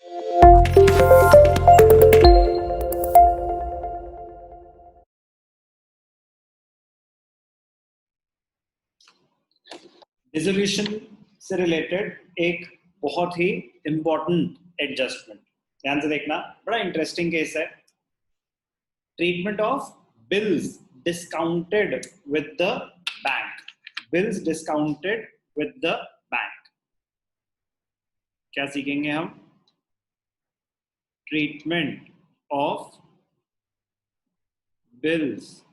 Dissolution से related एक बहुत ही इंपॉर्टेंट एडजस्टमेंट, ध्यान से देखना, बड़ा इंटरेस्टिंग केस है। Treatment of bills discounted with the bank. Bills discounted with the bank, क्या सीखेंगे हम? Treatment of bills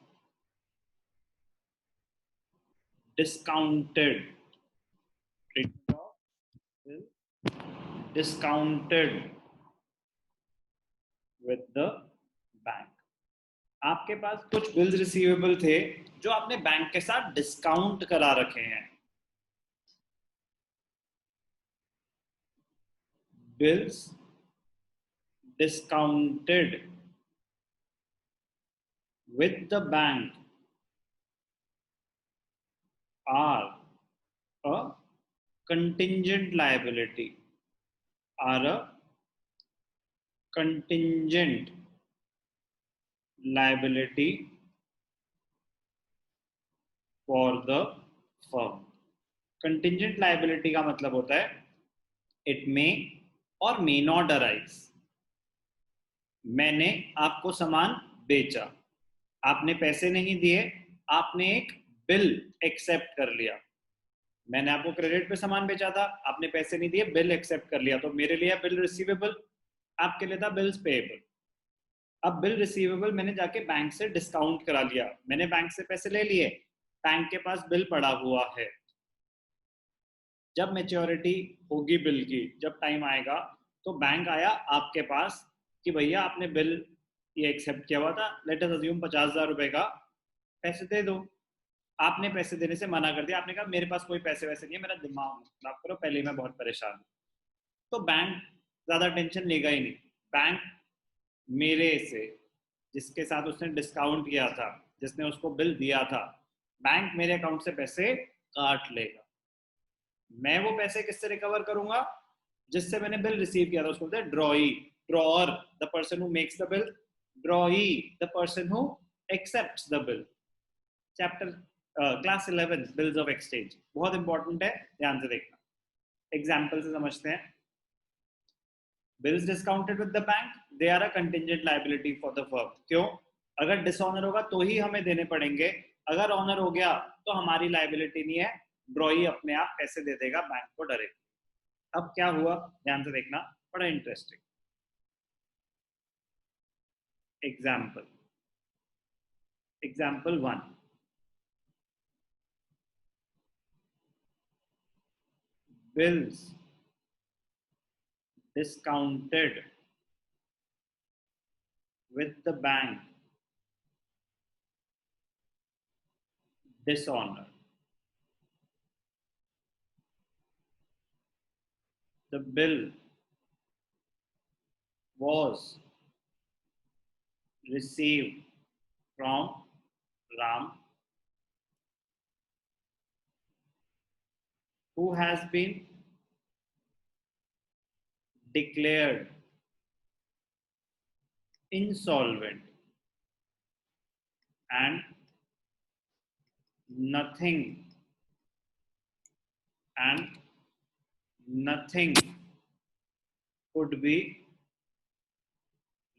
discounted, treatment of bill discounted with the bank. आपके पास कुछ बिल्स रिसीवेबल थे जो आपने बैंक के साथ डिस्काउंट करा रखे हैं। Bills discounted with the bank are a contingent liability, are a contingent liability for the firm। contingent liability का मतलब होता है it may or may not arise। मैंने आपको सामान बेचा, आपने पैसे नहीं दिए, आपने एक बिल एक्सेप्ट कर लिया। मैंने आपको क्रेडिट पे सामान बेचा था, आपने पैसे नहीं दिए, बिल एक्सेप्ट कर लिया, तो मेरे लिए बिल रिसीवेबल, आपके लिए था बिल्स पेएबल। अब बिल रिसीवेबल मैंने जाके बैंक से डिस्काउंट करा लिया, मैंने बैंक से पैसे ले लिए, बैंक के पास बिल पड़ा हुआ है। जब मैच्योरिटी होगी बिल की, जब टाइम आएगा, तो बैंक आया आपके पास कि भैया आपने बिल ये एक्सेप्ट किया हुआ था, लेट अस अज्यूम 50,000 रुपए का, पैसे दे दो। आपने पैसे देने से मना कर दिया, आपने कहा मेरे पास कोई पैसे वैसे नहीं है, मेरा दिमाग मत खराब करो, पहले ही मैं बहुत परेशान हूँ। तो बैंक ज्यादा टेंशन लेगा ही नहीं। बैंक मेरे से, जिसके साथ उसने डिस्काउंट किया था, जिसने उसको बिल दिया था, बैंक मेरे अकाउंट से पैसे काट लेगा। मैं वो पैसे किससे रिकवर करूंगा? जिससे मैंने बिल रिसीव किया था, उसको बोलते हैं drawee. Drawer the person who makes the bill, drawee the person who accepts the bill. Chapter class 11 bills of exchange बहुत इंपॉर्टेंट है, ध्यान से देखना। एग्जाम्पल से समझते हैं। Bills discounted with the bank, they are a contingent liability for the firm. क्यों? अगर डिसऑनर होगा तो ही हमें देने पड़ेंगे, अगर ऑनर हो गया तो हमारी लायबिलिटी नहीं है, ड्रॉई अपने आप पैसे दे देगा बैंक को डायरेक्ट। अब क्या हुआ, ध्यान से देखना, बड़ा interesting. Example, example 1, bills discounted with the bank, dishonor। The bill was received from Ram, who has been declared insolvent, and nothing could be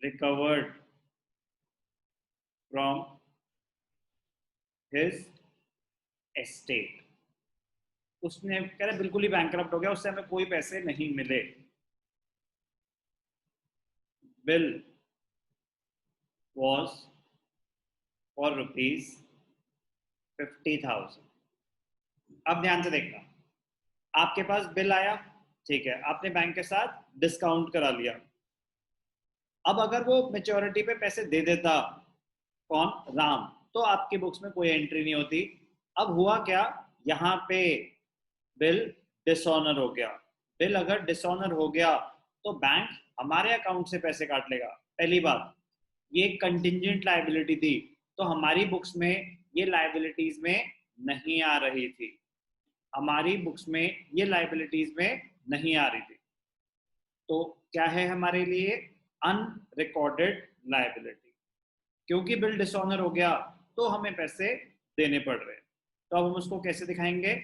recovered from his estate। उसने कह रहा बिल्कुल ही बैंकरप्ट हो गया, उससे हमें कोई पैसे नहीं मिले। Bill was for ₹50,000। अब ध्यान से देखना, आपके पास बिल आया, ठीक है, आपने बैंक के साथ डिस्काउंट करा लिया। अब अगर वो मैच्योरिटी पे पैसे दे देता, कौन? राम, तो आपकी बुक्स में कोई एंट्री नहीं होती। अब हुआ क्या, यहाँ पे बिल डिसऑनर हो गया। बिल अगर डिसऑनर हो गया तो बैंक हमारे अकाउंट से पैसे काट लेगा। पहली बात, ये कंटिंजेंट लायबिलिटी थी, तो हमारी बुक्स में ये लायबिलिटीज में नहीं आ रही थी, हमारी बुक्स में ये लायबिलिटीज में नहीं आ रही थी। तो क्या है हमारे लिए अनरिकॉर्डेड लायबिलिटी, क्योंकि बिल डिसऑनर हो गया तो हमें पैसे देने पड़ रहे हैं। तो अब हम उसको कैसे दिखाएंगे,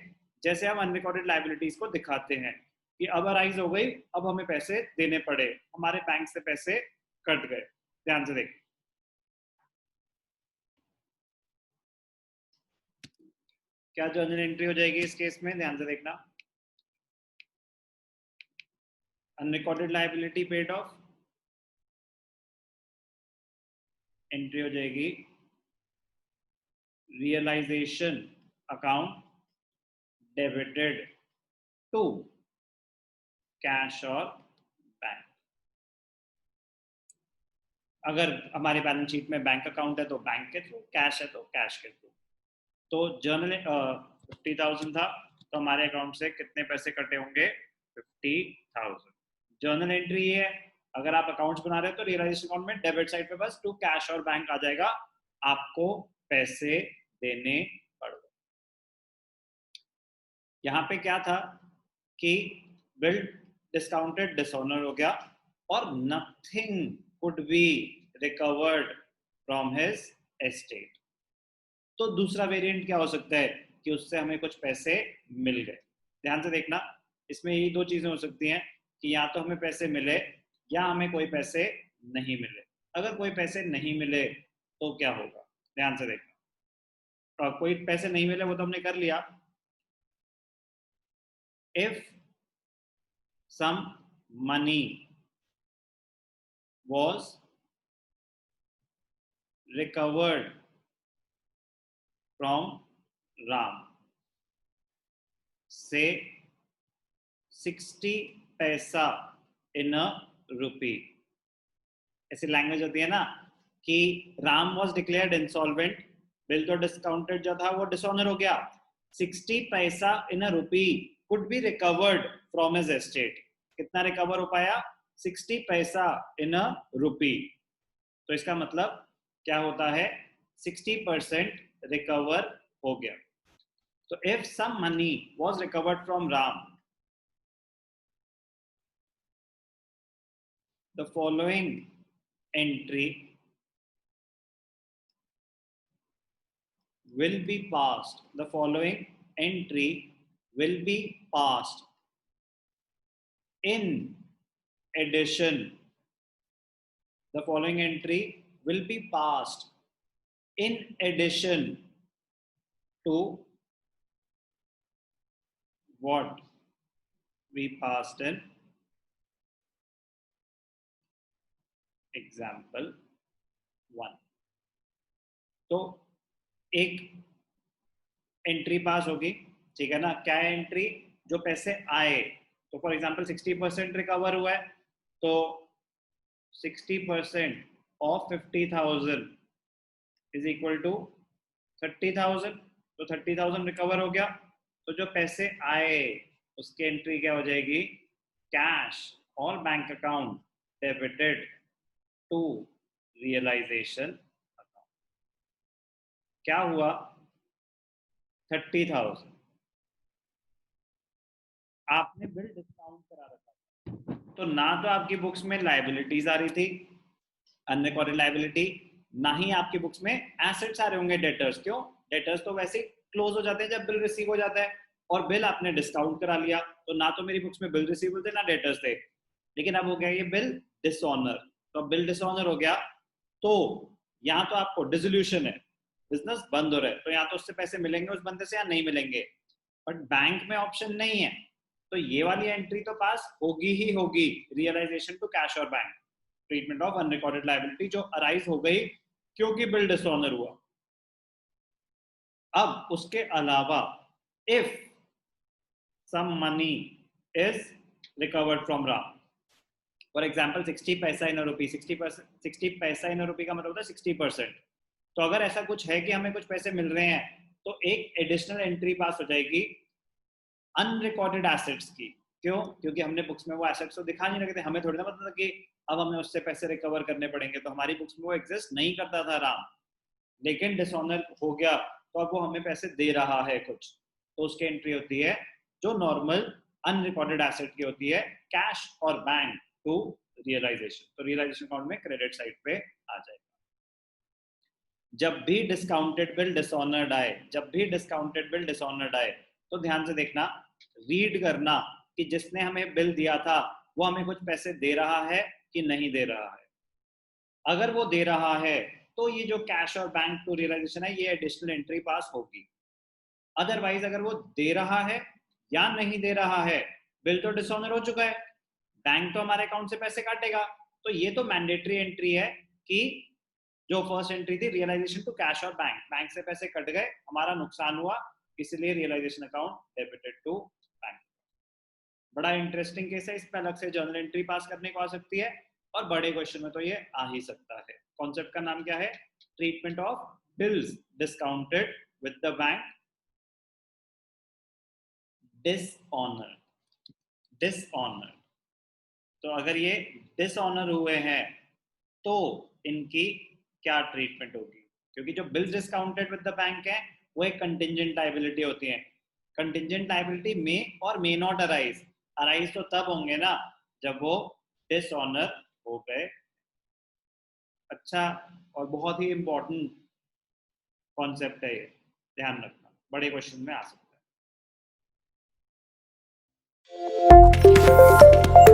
जैसे हम अनरिकॉर्डेड लायबिलिटीज को दिखाते हैं कि अब अराइज हो गई, अब हमें पैसे देने पड़े, हमारे बैंक से पैसे कट गए। ध्यान से देखिए, क्या जर्नल एंट्री हो जाएगी इस केस में, ध्यान से देखना। Unrecorded liability paid off, entry हो जाएगी realisation account debited to cash और बैंक। अगर हमारे बैलेंस शीट में बैंक अकाउंट है तो बैंक के थ्रू, कैश है तो कैश के थ्रू। तो जर्नल 50,000 था, तो हमारे अकाउंट से कितने पैसे कटे होंगे, 50,000। जर्नल एंट्री ये है, अगर आप अकाउंट्स बना रहे हो तो रियलाइजेशन अकाउंट में डेबिट साइड पे बस टू कैश और बैंक आ जाएगा, आपको पैसे देने पड़ेंगे। यहाँ पे क्या था कि बिल डिस्काउंटेड डिसऑनर हो गया और nothing could be recovered from his estate. तो दूसरा वेरिएंट क्या हो सकता है कि उससे हमें कुछ पैसे मिल गए। ध्यान से देखना, इसमें यही दो चीजें हो सकती हैं कि या तो हमें पैसे मिले या हमें कोई पैसे नहीं मिले। अगर कोई पैसे नहीं मिले तो क्या होगा, ध्यान से देखना। कोई पैसे नहीं मिले वो तो हमने कर लिया। If some money was recovered from Ram, say 60 पैसा in a rupee। ऐसी लैंग्वेज होती है ना कि Ram was declared insolvent, bill तो डिस्काउंटेड जो था वो डिसऑनर हो गया, 60 पैसा इन अ रूपी could be recovered from his estate. कितना रिकवर हो पाया, 60 पैसा इन अ रूपी। तो इसका मतलब क्या होता है, 60% रिकवर हो गया। तो if some money was recovered from Ram, the following entry will be passed, the following entry will be passed in addition, the following entry will be passed in addition to what we passed in example 1। तो एक entry पास होगी, ठीक है ना। क्या है entry, जो पैसे आए, तो फॉर एग्जांपल 60% रिकवर हुआ है, तो 60% ऑफ 50,000 इज इक्वल टू 30,000। तो 30,000 रिकवर हो गया, तो जो पैसे आए उसकी एंट्री क्या हो जाएगी, कैश और bank account debited to realisation account. क्या हुआ, 30,000 आपने बिल डिस्काउंट करा रखा था, तो ना तो आपकी बुक्स में लायबिलिटीज आ रही थी अनरिकॉर्डेड लायबिलिटी, ना ही आपकी बुक्स में एसेट्स आ रहे होंगे डेटर्स। क्यों, डेटर्स तो वैसे क्लोज हो जाते हैं जब बिल रिसीव हो जाता है, और बिल आपने डिस्काउंट करा लिया, तो ना तो मेरी बुक्स में बिल रिसीवेबल थे ना डेटर्स थे। लेकिन अब हो गया ये बिल डिसऑनर, तो बिल डिसऑनर हो गया, तो यहाँ तो आपको डिसोल्यूशन है, बिजनेस बंद हो रहा है, तो यहाँ तो उससे पैसे मिलेंगे उस बंदे से या नहीं मिलेंगे, बट बैंक में ऑप्शन नहीं है। तो ये वाली एंट्री तो पास होगी ही होगी, रियलाइजेशन टू कैश और bank, treatment of unrecorded liability जो अराइज हो गई क्योंकि बिल डिसऑनर हुआ। अब उसके अलावा if some money is recovered from Ram, for example 60 पैसा इन रूपी, 60 पैसा इन रूपी का मतलब होता है 60%। तो अगर ऐसा कुछ है कि हमें कुछ पैसे मिल रहे हैं, तो एक एडिशनल एंट्री पास हो जाएगी अनरिकॉर्डेड एसेट्स की। क्यों, क्योंकि हमने बुक्स में वो एसेट्स तो दिखा नहीं रखे थे, हमें थोड़ी ना पता था कि अब हमें उससे पैसे रिकवर करने पड़ेंगे, तो हमारी बुक्स में वो एग्जिस्ट नहीं करता था राम, लेकिन डिसऑनर हो गया तो अब वो हमें पैसे दे रहा है कुछ, तो उसकी एंट्री होती है जो नॉर्मल अनरिकॉर्डेड एसेट की होती है, कैश और बैंक टू रियलाइजेशन, तो रियलाइजेशन अकाउंट में क्रेडिट साइड पे आ जाएगा। जब भी डिस्काउंटेड बिल डिसऑनर्ड आए, जब भी डिस्काउंटेड बिल डिसऑनर्ड आए, तो ध्यान से देखना, रीड करना कि जिसने हमें बिल दिया था वो हमें कुछ पैसे दे रहा है कि नहीं दे रहा है। अगर वो दे रहा है तो ये जो कैश और बैंक टू रियलाइजेशन है ये एडिशनल एंट्री पास होगी। अदरवाइज अगर वो दे रहा है या नहीं दे रहा है, बिल तो डिसऑनर हो चुका है, बैंक तो हमारे अकाउंट से पैसे काटेगा, तो ये तो मैंडेटरी एंट्री है कि जो फर्स्ट एंट्री थी रियलाइजेशन टू कैश और बैंक, बैंक से पैसे कट गए, हमारा नुकसान हुआ, इसलिए realisation account debited to bank. बड़ा इंटरेस्टिंग केस है, इस पर अलग से जर्नल एंट्री पास करने को आ सकती है और बड़े क्वेश्चन में तो ये आ ही सकता है। कॉन्सेप्ट का नाम क्या है? Treatment of bills discounted with the bank dishonour. Dishonour, तो अगर ये डिसऑनर हुए हैं तो इनकी क्या ट्रीटमेंट होगी? क्योंकि जो bills discounted with the bank है वो एक कंटिंजेंट लायबिलिटी होती है। कंटिंजेंट लायबिलिटी मे और मे नॉट अराइज, अराइज तो तब होंगे ना जब वो डिसऑनर हो गए। अच्छा, और बहुत ही इंपॉर्टेंट कॉन्सेप्ट है ये, ध्यान रखना, बड़े क्वेश्चन में आ सकता है।